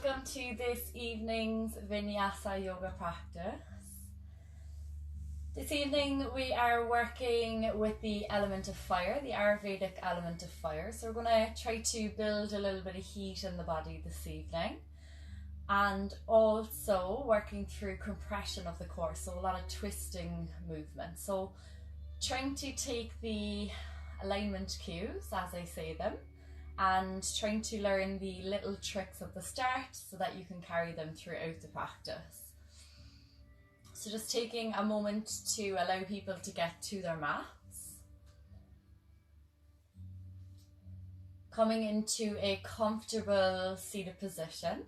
welcome to this evening's Vinyasa yoga practice. This evening we are working with the element of fire, the Ayurvedic element of fire. So we're going to try to build a little bit of heat in the body this evening, and also working through compression of the core, so a lot of twisting movement. So trying to take the alignment cues as I say them, and trying to learn the little tricks at the start so that you can carry them throughout the practice. So just taking a moment to allow people to get to their mats. Coming into a comfortable seated position.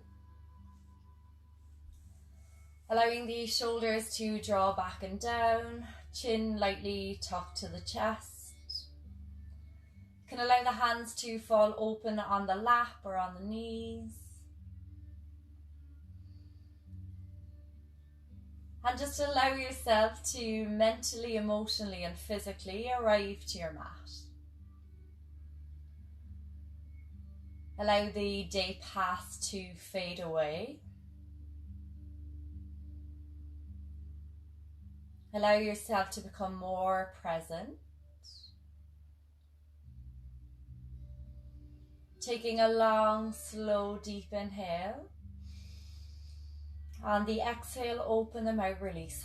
Allowing the shoulders to draw back and down, chin lightly tucked to the chest. You can allow the hands to fall open on the lap or on the knees. And just allow yourself to mentally, emotionally and physically arrive to your mat. Allow the day past to fade away. Allow yourself to become more present. Taking a long, slow, deep inhale. On the exhale, open the mouth, release.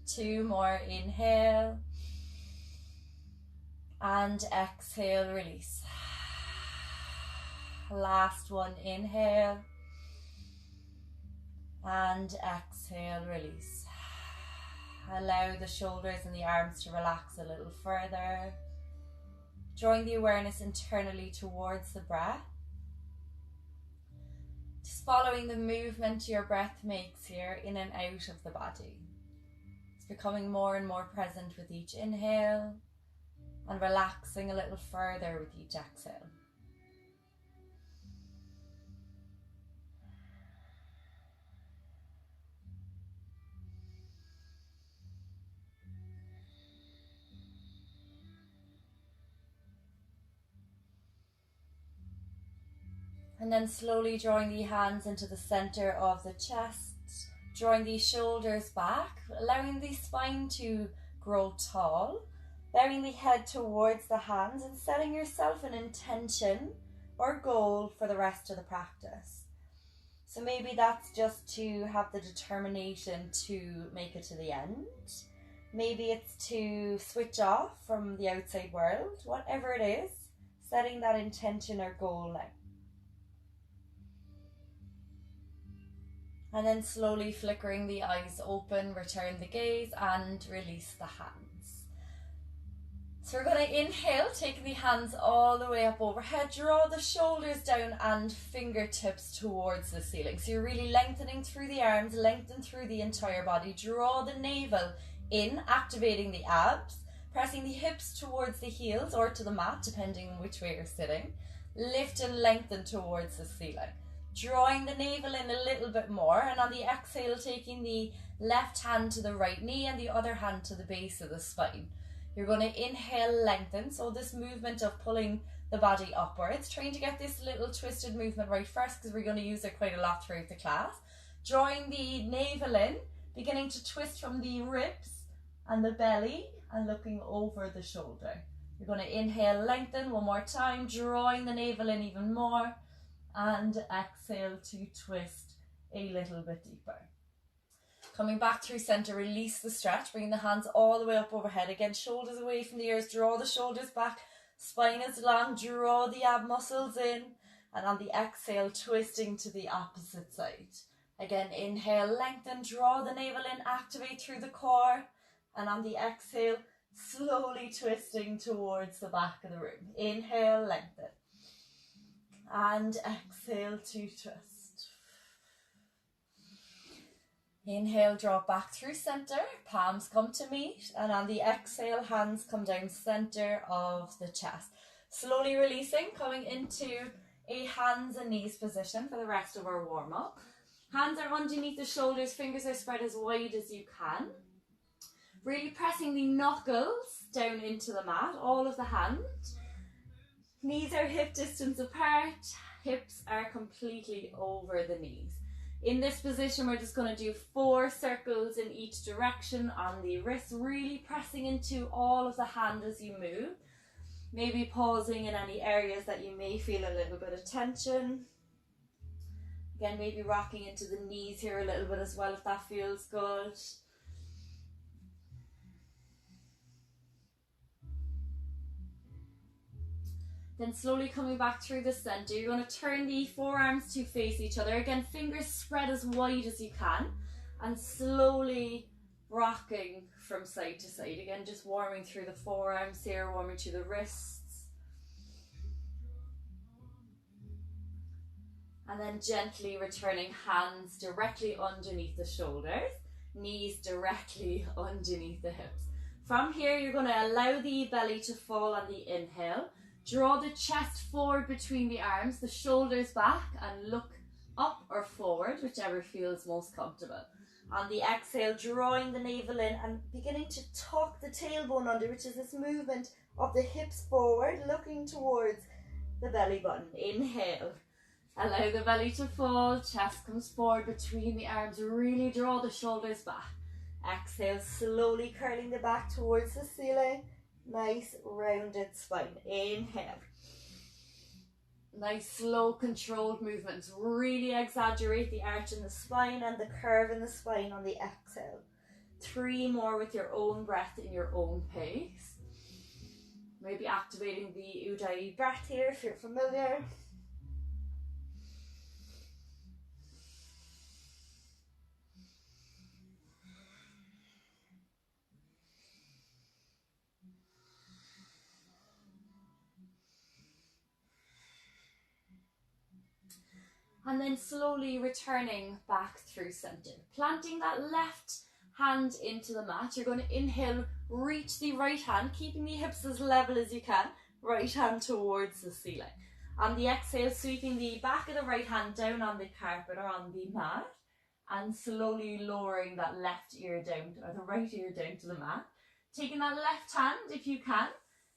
2 more, inhale. And exhale, release. Last one, inhale. And exhale, release. Allow the shoulders and the arms to relax a little further. Drawing the awareness internally towards the breath. Just following the movement your breath makes here in and out of the body. It's becoming more and more present with each inhale and relaxing a little further with each exhale. And then slowly drawing the hands into the center of the chest, drawing the shoulders back, allowing the spine to grow tall, bowing the head towards the hands and setting yourself an intention or goal for the rest of the practice. So maybe that's just to have the determination to make it to the end. Maybe it's to switch off from the outside world, whatever it is, setting that intention or goal now. And then slowly flickering the eyes open, return the gaze and release the hands. So we're going to inhale, taking the hands all the way up overhead, draw the shoulders down and fingertips towards the ceiling. So you're really lengthening through the arms, lengthen through the entire body. Draw the navel in, activating the abs, pressing the hips towards the heels or to the mat, depending on which way you're sitting. Lift and lengthen towards the ceiling. Drawing the navel in a little bit more, and on the exhale taking the left hand to the right knee and the other hand to the base of the spine. You're going to inhale, lengthen, so this movement of pulling the body upwards, trying to get this little twisted movement right first because we're going to use it quite a lot throughout the class. Drawing the navel in, beginning to twist from the ribs and the belly and looking over the shoulder. You're going to inhale, lengthen one more time, drawing the navel in even more. And exhale to twist a little bit deeper. Coming back through center, release the stretch, bringing the hands all the way up overhead. Again, shoulders away from the ears, draw the shoulders back, spine is long, draw the ab muscles in, and on the exhale, twisting to the opposite side. Again, inhale, lengthen, draw the navel in, activate through the core, and on the exhale, slowly twisting towards the back of the room. Inhale, lengthen. And exhale to twist. Inhale, draw back through center, palms come to meet, and on the exhale, hands come down center of the chest. Slowly releasing, coming into a hands and knees position for the rest of our warm-up. Hands are underneath the shoulders, fingers are spread as wide as you can. Really pressing the knuckles down into the mat, all of the hand. Knees are hip distance apart, hips are completely over the knees. In this position, we're just going to do 4 circles in each direction on the wrist, really pressing into all of the hand as you move. Maybe pausing in any areas that you may feel a little bit of tension. Again, maybe rocking into the knees here a little bit as well if that feels good. Then slowly coming back through the center, you're going to turn the forearms to face each other. Again, fingers spread as wide as you can, and slowly rocking from side to side. Again, just warming through the forearms here, warming through the wrists. And then gently returning hands directly underneath the shoulders, knees directly underneath the hips. From here, you're going to allow the belly to fall on the inhale. Draw the chest forward between the arms, the shoulders back, and look up or forward, whichever feels most comfortable. On the exhale, drawing the navel in and beginning to tuck the tailbone under, which is this movement of the hips forward, looking towards the belly button. Inhale. Allow the belly to fall, chest comes forward between the arms, really draw the shoulders back. Exhale, slowly curling the back towards the ceiling. Nice rounded spine. Inhale. Nice slow controlled movements. Really exaggerate the arch in the spine and the curve in the spine on the exhale. 3 more with your own breath in your own pace. Maybe activating the Ujjayi breath here if you're familiar. And then slowly returning back through center. Planting that left hand into the mat. You're going to inhale, reach the right hand, keeping the hips as level as you can. Right hand towards the ceiling. On the exhale, sweeping the back of the right hand down on the carpet or on the mat. And slowly lowering that left ear down, or the right ear down to the mat. Taking that left hand, if you can,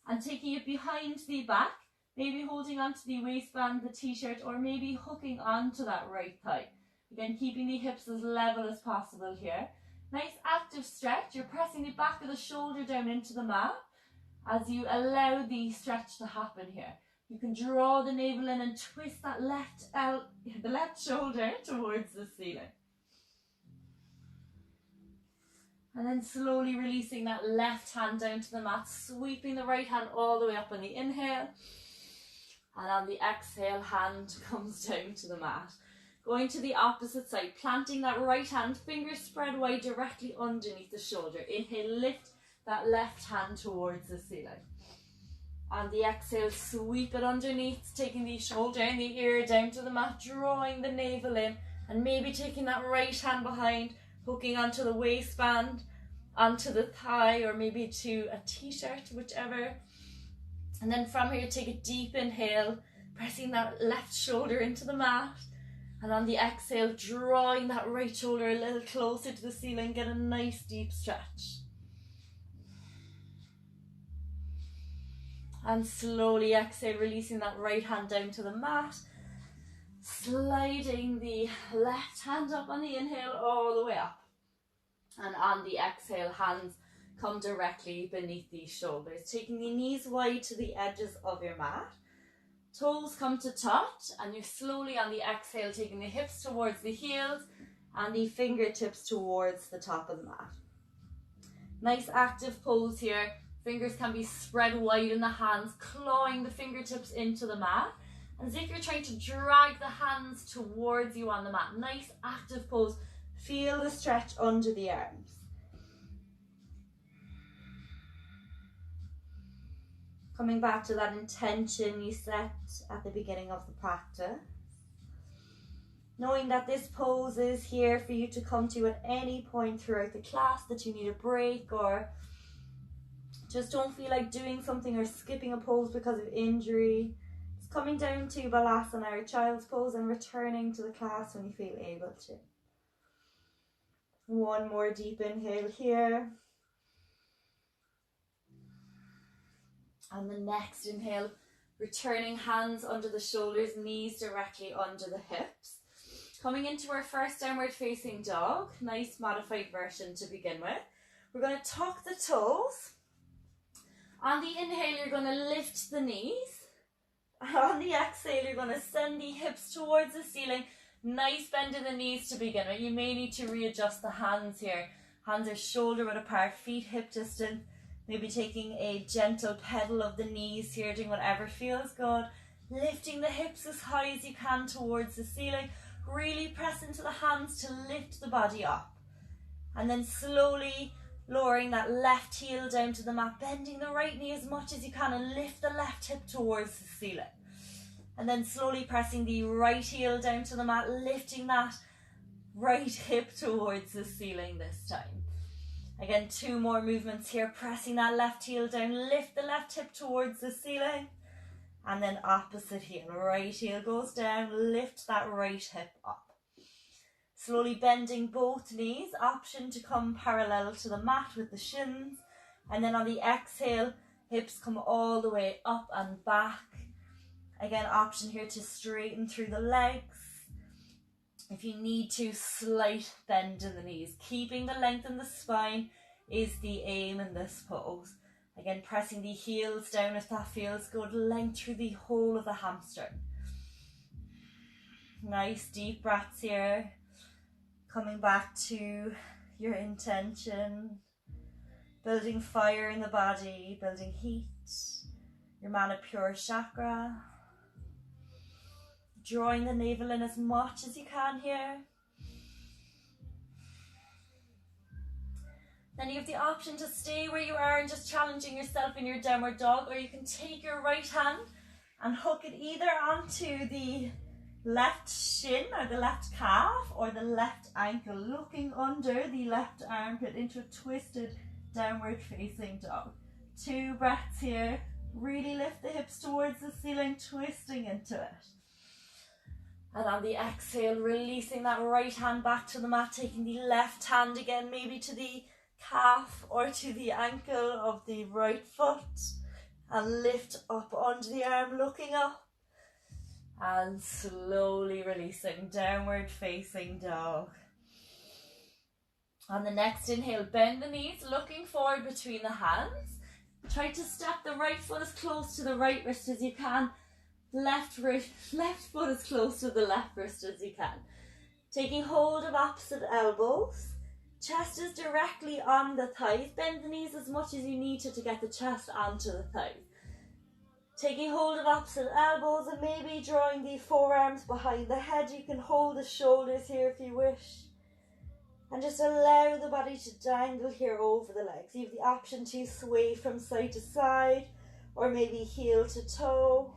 and taking it behind the back. Maybe holding onto the waistband, the t-shirt, or maybe hooking onto that right thigh. Again, keeping the hips as level as possible here. Nice active stretch. You're pressing the back of the shoulder down into the mat as you allow the stretch to happen here. You can draw the navel in and twist that the left shoulder towards the ceiling. And then slowly releasing that left hand down to the mat, sweeping the right hand all the way up on the inhale. And on the exhale, hand comes down to the mat. Going to the opposite side, planting that right hand, fingers spread wide directly underneath the shoulder. Inhale, lift that left hand towards the ceiling. On the exhale, sweep it underneath, taking the shoulder and the ear down to the mat, drawing the navel in, and maybe taking that right hand behind, hooking onto the waistband, onto the thigh, or maybe to a t-shirt, whichever. And then from here, take a deep inhale, pressing that left shoulder into the mat. And on the exhale, drawing that right shoulder a little closer to the ceiling, get a nice deep stretch. And slowly exhale, releasing that right hand down to the mat. Sliding the left hand up on the inhale all the way up. And on the exhale, hands come directly beneath the shoulders, taking the knees wide to the edges of your mat. Toes come to touch, and you're slowly on the exhale taking the hips towards the heels and the fingertips towards the top of the mat. Nice active pose here. Fingers can be spread wide in the hands, clawing the fingertips into the mat, as if you're trying to drag the hands towards you on the mat. Nice active pose. Feel the stretch under the arms. Coming back to that intention you set at the beginning of the practice. Knowing that this pose is here for you to come to at any point throughout the class, that you need a break or just don't feel like doing something or skipping a pose because of injury. It's coming down to Balasana or Child's Pose and returning to the class when you feel able to. One more deep inhale here. And the next inhale, Returning hands under the shoulders, knees directly under the hips. Coming into our first downward facing dog, nice modified version to begin with. We're going to tuck the toes. On the inhale, you're going to lift the knees. And on the exhale, you're going to send the hips towards the ceiling. Nice bend in the knees to begin with. You may need to readjust the hands here. Hands are shoulder width apart, feet hip distance. Maybe taking a gentle pedal of the knees here, doing whatever feels good. Lifting the hips as high as you can towards the ceiling. Really press into the hands to lift the body up. And then slowly lowering that left heel down to the mat, bending the right knee as much as you can and lift the left hip towards the ceiling. And then slowly pressing the right heel down to the mat, lifting that right hip towards the ceiling this time. Again, 2 more movements here, pressing that left heel down, lift the left hip towards the ceiling. And then opposite heel, right heel goes down, lift that right hip up. Slowly bending both knees, option to come parallel to the mat with the shins. And then on the exhale, hips come all the way up and back. Again, option here to straighten through the legs. If you need to, slight bend in the knees. Keeping the length in the spine is the aim in this pose. Again, pressing the heels down if that feels good. Length through the whole of the hamstring. Nice deep breaths here. Coming back to your intention. Building fire in the body, building heat. Your Manipura chakra. Drawing the navel in as much as you can here. Then you have the option to stay where you are and just challenging yourself in your downward dog, or you can take your right hand and hook it either onto the left shin or the left calf or the left ankle, looking under the left armpit into a twisted downward facing dog. 2 breaths here. Really lift the hips towards the ceiling, twisting into it. And on the exhale, releasing that right hand back to the mat, taking the left hand again maybe to the calf or to the ankle of the right foot, and lift up onto the arm, looking up, and slowly releasing, downward facing dog. On the next inhale, bend the knees, looking forward between the hands. Try to step the right foot as close to the right wrist as you can. Left foot as close to the left wrist as you can. Taking hold of opposite elbows. Chest is directly on the thighs. Bend the knees as much as you need to get the chest onto the thighs. Taking hold of opposite elbows and maybe drawing the forearms behind the head. You can hold the shoulders here if you wish. And just allow the body to dangle here over the legs. You have the option to sway from side to side or maybe heel to toe.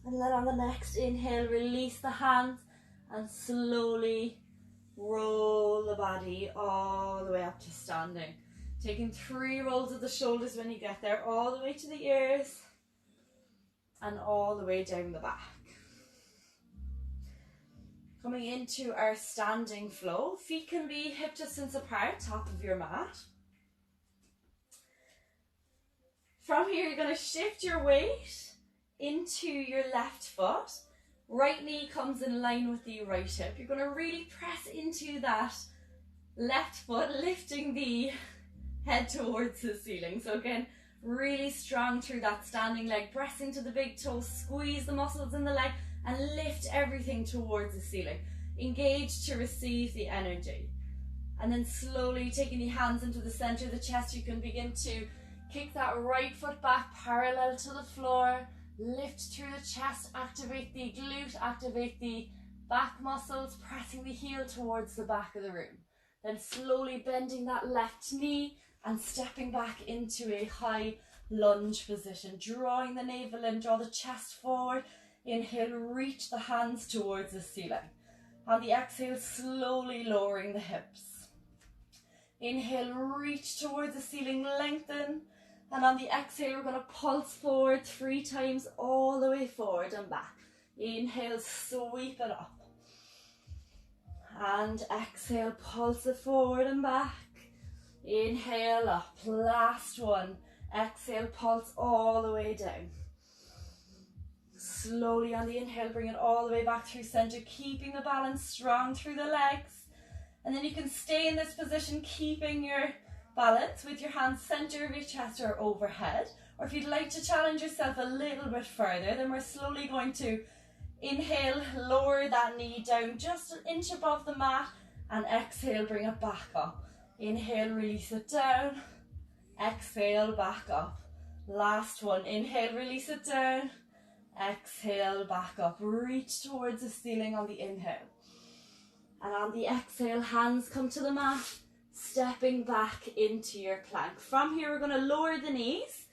And then on the next inhale, release the hands and slowly roll the body all the way up to standing. Taking 3 rolls of the shoulders when you get there, all the way to the ears and all the way down the back. Coming into our standing flow, feet can be hip distance apart, top of your mat. From here, you're going to shift your weight into your left foot. Right knee comes in line with the right hip. You're going to really press into that left foot, lifting the head towards the ceiling. So again, really strong through that standing leg. Press into the big toes, squeeze the muscles in the leg and lift everything towards the ceiling. Engage to receive the energy. And then slowly taking the hands into the center of the chest, you can begin to kick that right foot back parallel to the floor. Lift through the chest, activate the glute, activate the back muscles, pressing the heel towards the back of the room. Then slowly bending that left knee and stepping back into a high lunge position. Drawing the navel in, draw the chest forward. Inhale, reach the hands towards the ceiling. On the exhale, slowly lowering the hips. Inhale, reach towards the ceiling, lengthen. And on the exhale, we're going to pulse forward 3 times all the way forward and back. Inhale, sweep it up. And exhale, pulse it forward and back. Inhale up, last one. Exhale, pulse all the way down. Slowly on the inhale, bring it all the way back through center, keeping the balance strong through the legs. And then you can stay in this position, keeping your balance with your hands center of your chest or overhead. Or if you'd like to challenge yourself a little bit further, then we're slowly going to inhale, lower that knee down just an inch above the mat, and exhale, bring it back up. Inhale, release it down. Exhale, back up. Last one. Inhale, release it down. Exhale, back up. Reach towards the ceiling on the inhale. And on the exhale, hands come to the mat, stepping back into your plank. From here, we're going to lower the knees,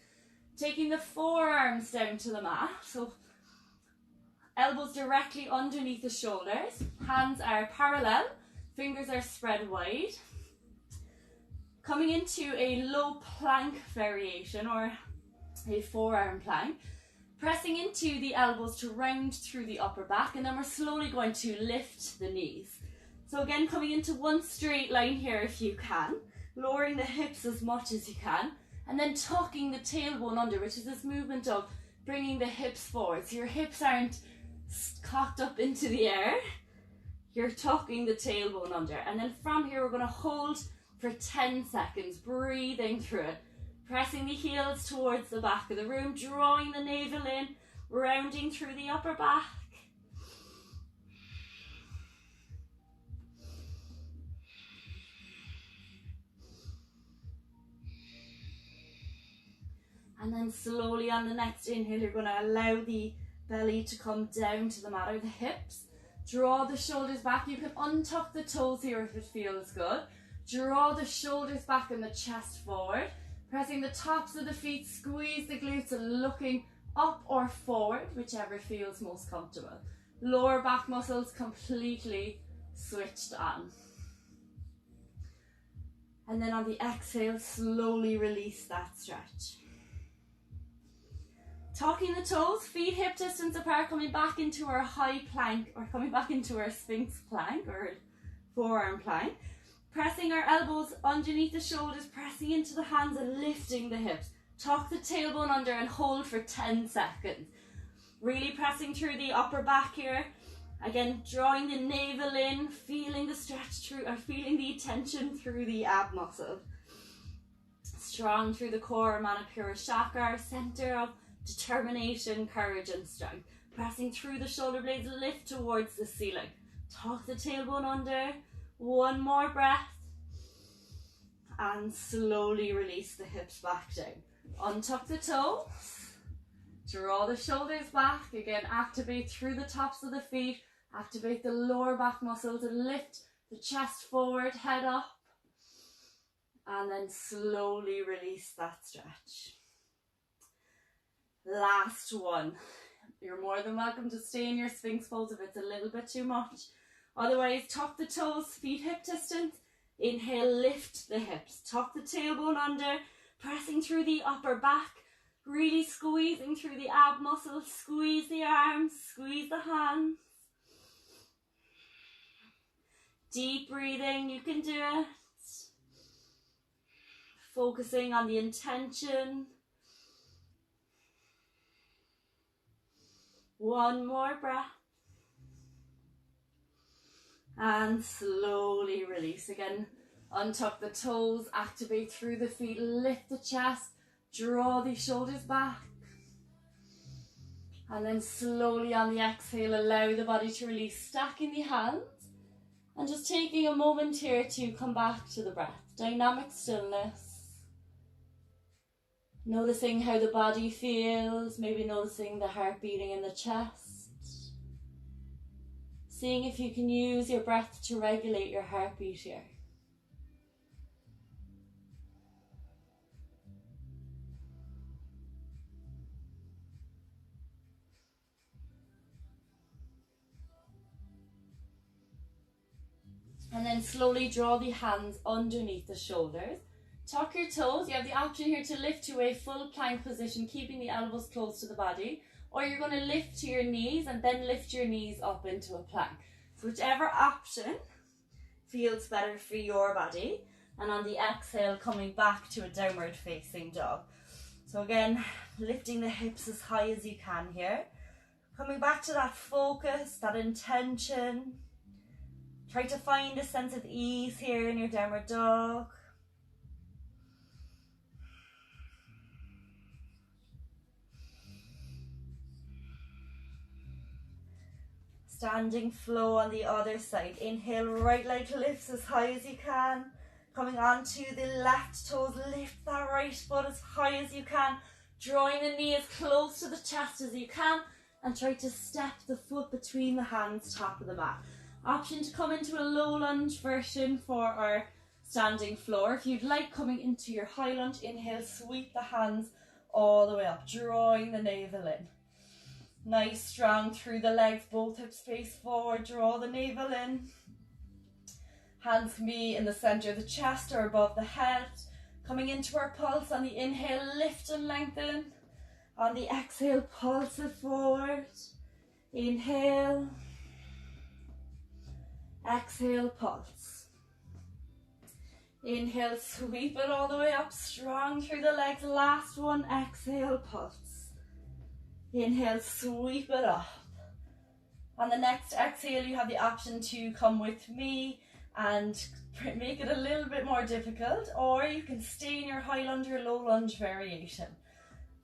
taking the forearms down to the mat. So elbows directly underneath the shoulders. Hands are parallel. Fingers are spread wide. Coming into a low plank variation or a forearm plank. Pressing into the elbows to round through the upper back, and then we're slowly going to lift the knees. So again, coming into one straight line here if you can, lowering the hips as much as you can, and then tucking the tailbone under, which is this movement of bringing the hips forward. So your hips aren't cocked up into the air, you're tucking the tailbone under. And then from here, we're going to hold for 10 seconds, breathing through it. Pressing the heels towards the back of the room, drawing the navel in, rounding through the upper back. And then slowly on the next inhale, you're going to allow the belly to come down to the mat or the hips. Draw the shoulders back. You can untuck the toes here if it feels good. Draw the shoulders back and the chest forward. Pressing the tops of the feet, squeeze the glutes and looking up or forward, whichever feels most comfortable. Lower back muscles completely switched on. And then on the exhale, slowly release that stretch. Tucking the toes, feet hip distance apart, coming back into our high plank or coming back into our Sphinx plank or forearm plank. Pressing our elbows underneath the shoulders, pressing into the hands and lifting the hips. Tuck the tailbone under and hold for 10 seconds. Really pressing through the upper back here. Again, drawing the navel in, feeling the stretch through, or feeling the tension through the ab muscle. Strong through the core, Manipura chakra, our center of determination, courage and strength. Pressing through the shoulder blades, lift towards the ceiling. Tuck the tailbone under. One more breath. And slowly release the hips back down. Untuck the toes. Draw the shoulders back. Again, activate through the tops of the feet. Activate the lower back muscles and lift the chest forward, head up. And then slowly release that stretch. Last one. You're more than welcome to stay in your Sphinx pose if it's a little bit too much. Otherwise, tuck the toes, feet hip distance. Inhale, lift the hips. Tuck the tailbone under, pressing through the upper back. Really squeezing through the ab muscles. Squeeze the arms, squeeze the hands. Deep breathing, you can do it. Focusing on the intention. One more breath. And slowly release. Again, untuck the toes, activate through the feet, lift the chest, draw the shoulders back. And then slowly on the exhale, allow the body to release, stacking the hands. And just taking a moment here to come back to the breath. Dynamic stillness. Noticing how the body feels, maybe noticing the heart beating in the chest. Seeing if you can use your breath to regulate your heartbeat here. And then slowly draw the hands underneath the shoulders. Tuck your toes. You have the option here to lift to a full plank position, keeping the elbows close to the body. Or you're going to lift to your knees and then lift your knees up into a plank. So whichever option feels better for your body. And on the exhale, coming back to a downward facing dog. So again, lifting the hips as high as you can here. Coming back to that focus, that intention. Try to find a sense of ease here in your downward dog. Standing flow on the other side. Inhale, right leg lifts as high as you can. Coming onto the left toes, lift that right foot as high as you can. Drawing the knee as close to the chest as you can. And try to step the foot between the hands, top of the mat. Option to come into a low lunge version for our standing floor. If you'd like, coming into your high lunge, inhale, sweep the hands all the way up, drawing the navel in. Nice, strong through the legs, both hips face forward, draw the navel in. Hands can be in the center of the chest or above the head. Coming into our pulse on the inhale, lift and lengthen. On the exhale, pulse it forward. Inhale. Exhale, pulse. Inhale, sweep it all the way up, strong through the legs. Last one, exhale, pulse. Inhale, sweep it up. On the next exhale, you have the option to come with me and make it a little bit more difficult, or you can stay in your high lunge or low lunge variation.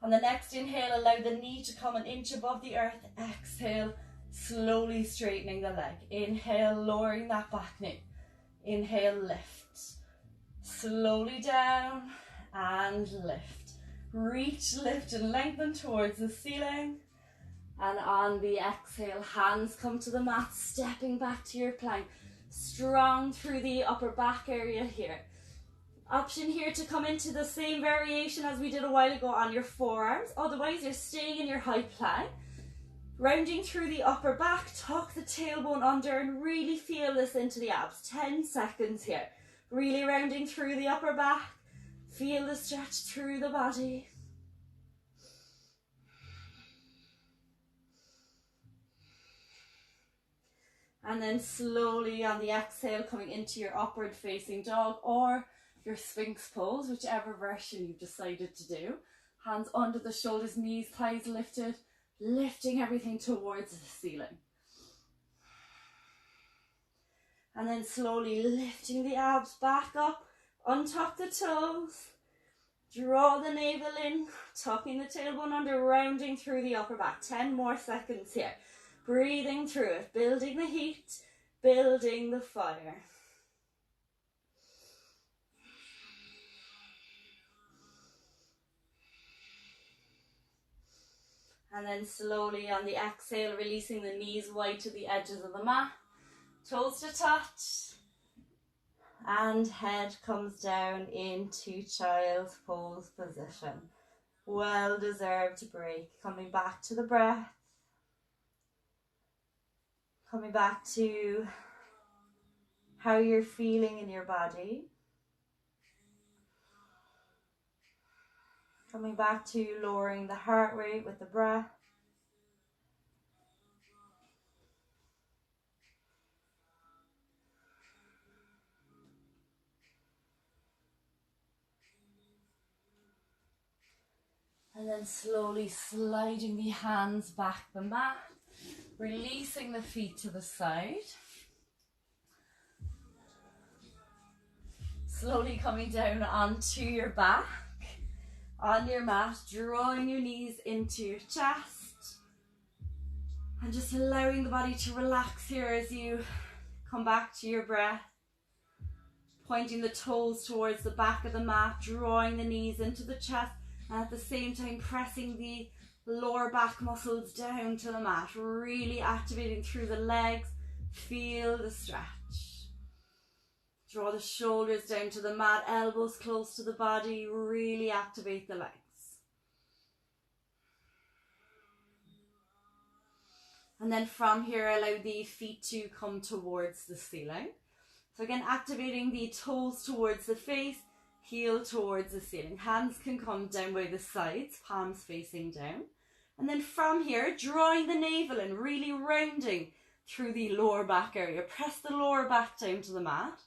On the next inhale, allow the knee to come an inch above the earth. Exhale, slowly straightening the leg. Inhale, lowering that back knee. Inhale, lift. Slowly down and lift. Reach, lift and lengthen towards the ceiling. And on the exhale, hands come to the mat, stepping back to your plank. Strong through the upper back area here. Option here to come into the same variation as we did a while ago on your forearms. Otherwise, you're staying in your high plank. Rounding through the upper back, tuck the tailbone under and really feel this into the abs. 10 seconds here. Really rounding through the upper back. Feel the stretch through the body. And then slowly on the exhale, coming into your upward facing dog or your Sphinx pose, whichever version you've decided to do. Hands under the shoulders, knees, thighs lifted, lifting everything towards the ceiling. And then slowly lifting the abs back up, untuck the toes, draw the navel in, tucking the tailbone under, rounding through the upper back. 10 more seconds here. Breathing through it, building the heat, building the fire. And then slowly on the exhale, releasing the knees wide to the edges of the mat. Toes to touch. And head comes down into child's pose position. Well deserved break. Coming back to the breath. Coming back to how you're feeling in your body. Coming back to lowering the heart rate with the breath. And then slowly sliding the hands back the mat. Releasing the feet to the side. Slowly coming down onto your back. On your mat, drawing your knees into your chest. And just allowing the body to relax here as you come back to your breath. Pointing the toes towards the back of the mat, drawing the knees into the chest. And at the same time pressing the lower back muscles down to the mat, really activating through the legs. Feel the stretch. Draw the shoulders down to the mat, elbows close to the body, really activate the legs. And then from here, allow the feet to come towards the ceiling. So again, activating the toes towards the face, heel towards the ceiling. Hands can come down by the sides, palms facing down. And then from here, drawing the navel in, really rounding through the lower back area. Press the lower back down to the mat.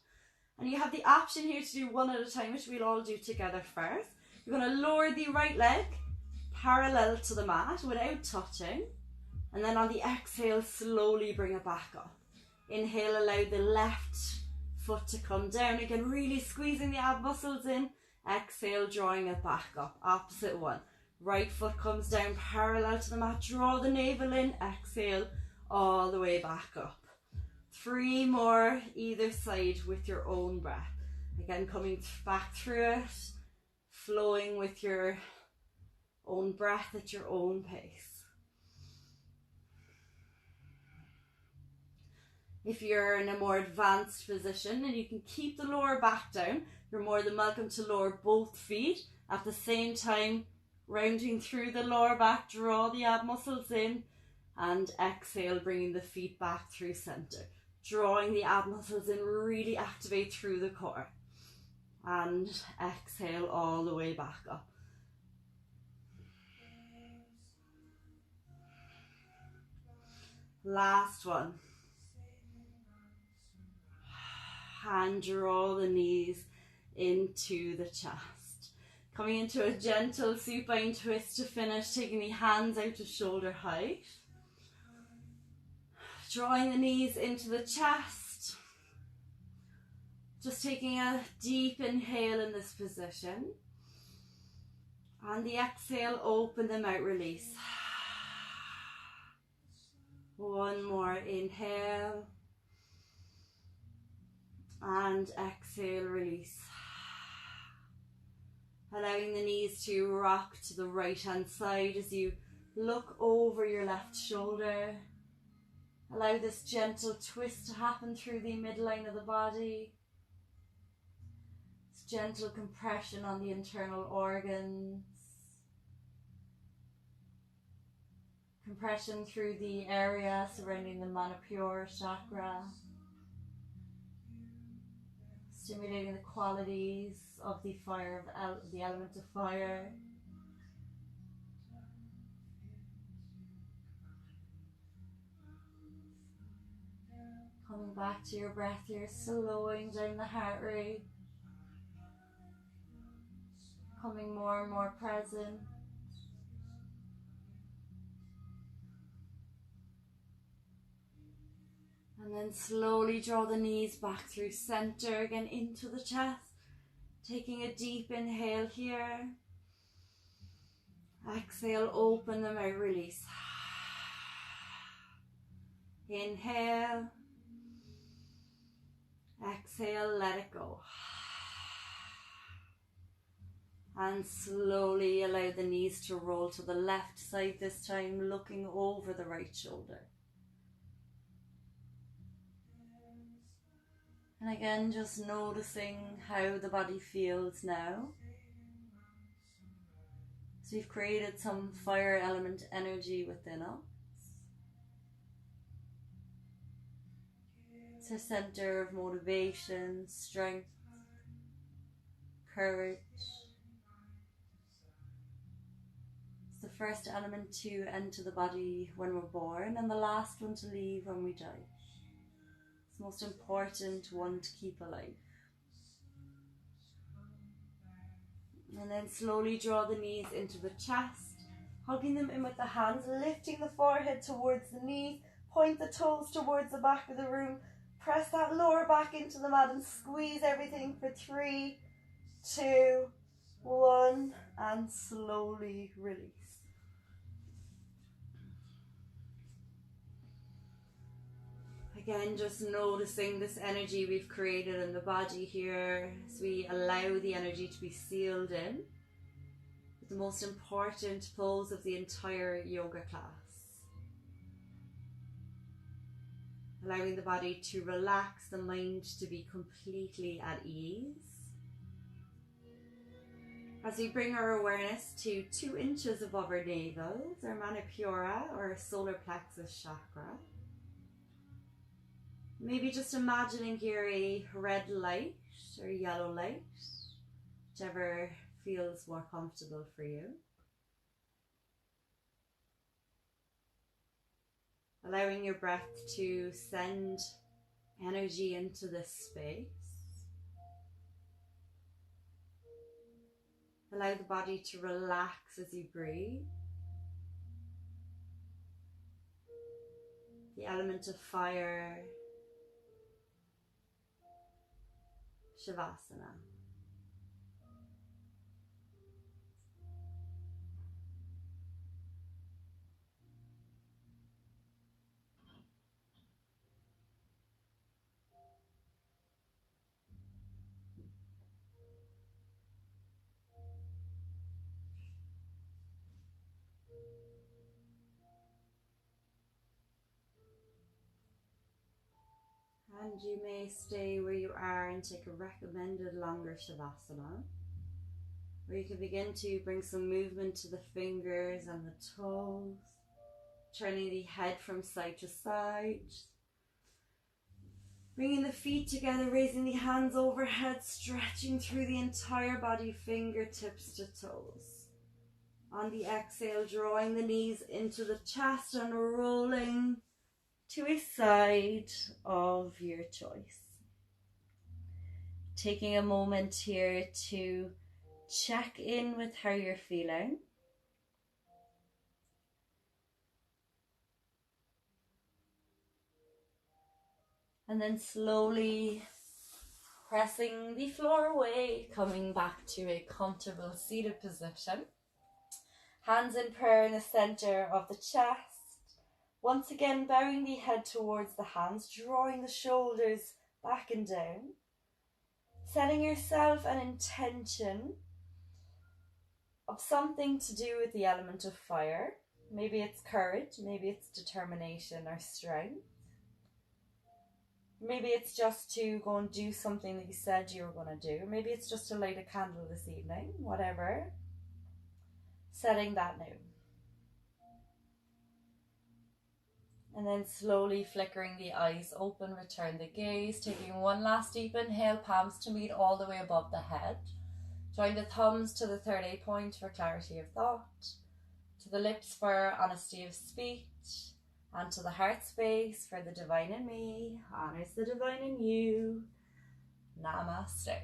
And you have the option here to do one at a time, which we'll all do together first. You're going to lower the right leg parallel to the mat without touching. And then on the exhale, slowly bring it back up. Inhale, allow the left foot to come down. Again, really squeezing the ab muscles in. Exhale, drawing it back up. Opposite one. Right foot comes down parallel to the mat. Draw the navel in. Exhale, all the way back up. 3 more either side with your own breath. Again, coming back through it, flowing with your own breath at your own pace. If you're in a more advanced position and you can keep the lower back down, you're more than welcome to lower both feet. At the same time, rounding through the lower back, draw the ab muscles in, and exhale, bringing the feet back through center. Drawing the ab muscles in, really activate through the core. And exhale all the way back up. Last one. And draw the knees into the chest. Coming into a gentle supine twist to finish, taking the hands out to shoulder height. Drawing the knees into the chest. Just taking a deep inhale in this position. And the exhale, open them out, release. One more inhale. And exhale, release. Allowing the knees to rock to the right hand side as you look over your left shoulder. Allow this gentle twist to happen through the midline of the body. This gentle compression on the internal organs. Compression through the area surrounding the Manipura chakra. Stimulating the qualities of the fire, of the element of fire. Coming back to your breath here, slowing down the heart rate. Becoming more and more present. And then slowly draw the knees back through center, again into the chest. Taking a deep inhale here. Exhale, open them out, release. Inhale. Exhale, let it go. And slowly allow the knees to roll to the left side this time, looking over the right shoulder. And again, just noticing how the body feels now. So we've created some fire element energy within us. It's a center of motivation, strength, courage. It's the first element to enter the body when we're born and the last one to leave when we die. It's the most important one to keep alive. And then slowly draw the knees into the chest, hugging them in with the hands, lifting the forehead towards the knees, point the toes towards the back of the room, press that lower back into the mat and squeeze everything for 3, 2, 1, and slowly release. Again, just noticing this energy we've created in the body here as we allow the energy to be sealed in with the most important pose of the entire yoga class. Allowing the body to relax, the mind to be completely at ease. As we bring our awareness to 2 inches above our navels, our Manipura or solar plexus chakra. Maybe just imagining here a red light or yellow light, whichever feels more comfortable for you. Allowing your breath to send energy into this space. Allow the body to relax as you breathe. The element of fire, Shavasana. And you may stay where you are and take a recommended longer Shavasana, where you can begin to bring some movement to the fingers and the toes, turning the head from side to side, bringing the feet together, raising the hands overhead, stretching through the entire body, fingertips to toes. On the exhale, drawing the knees into the chest and rolling to a side of your choice. Taking a moment here to check in with how you're feeling. And then slowly pressing the floor away, coming back to a comfortable seated position. Hands in prayer in the center of the chest. Once again, bowing the head towards the hands, drawing the shoulders back and down. Setting yourself an intention of something to do with the element of fire. Maybe it's courage, maybe it's determination or strength. Maybe it's just to go and do something that you said you were going to do. Maybe it's just to light a candle this evening, whatever. Setting that now. And then slowly flickering the eyes open, return the gaze, taking one last deep inhale, palms to meet all the way above the head. Join the thumbs to the third eye point for clarity of thought, to the lips for honesty of speech, and to the heart space for the divine in me, honors the divine in you. Namaste.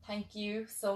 Thank you so much.